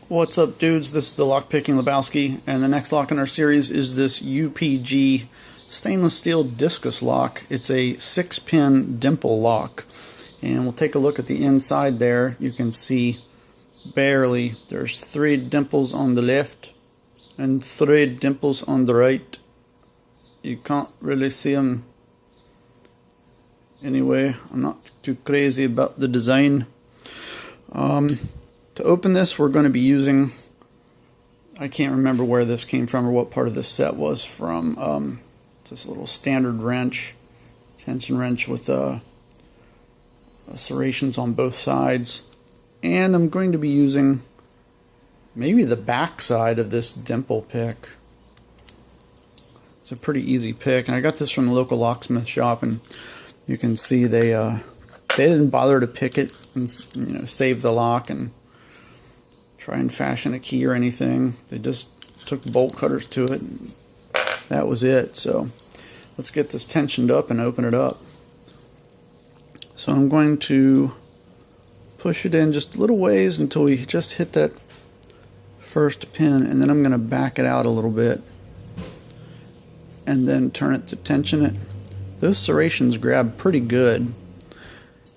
What's up, dudes? This is the Lockpicking Lebowski, and the next lock in our series is this UPG stainless steel discus lock. It's a 6-pin dimple lock, and we'll take a look at the inside there. You can see barely there's 3 dimples on the left and 3 dimples on the right. You can't really see them anyway. I'm not too crazy about the design. To open this, we're going to be using, I can't remember where this came from or what part of this set was from. This little standard wrench, tension wrench with serrations on both sides. And I'm going to be using maybe the back side of this dimple pick. It's a pretty easy pick, and I got this from the local locksmith shop, and you can see they didn't bother to pick it and save the lock and try and fashion a key or anything. They just took bolt cutters to it, and that was it. So let's get this tensioned up and open it up. So I'm going to push it in just a little ways until we just hit that first pin, and then I'm going to back it out a little bit and then turn it to tension it. Those serrations grab pretty good,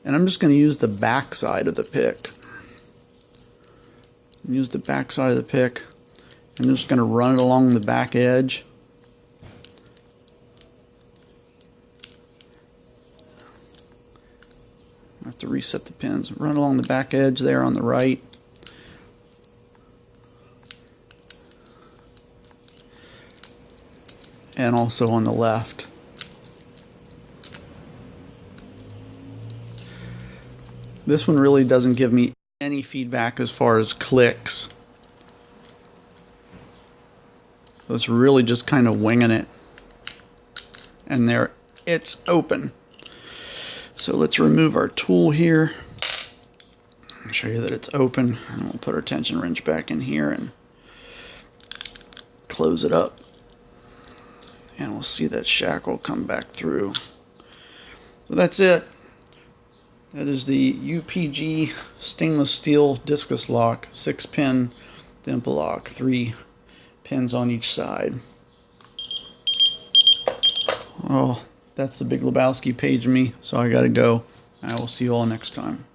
and I'm just going to use the back side of the pick. Use the back side of the pick. I'm just going to run it along the back edge. I have to reset the pins. Run along the back edge there on the right. And also on the left. This one really doesn't give me any feedback as far as clicks. So it's really just kind of winging it. And there, it's open. So let's remove our tool here. I'll show you that it's open. And we'll put our tension wrench back in here and close it up. And we'll see that shackle come back through. So that's it. That is the UPG stainless steel discus lock, 6-pin dimple lock, 3 pins on each side. Oh, that's the Big Lebowski page of me, so I gotta go. I will see you all next time.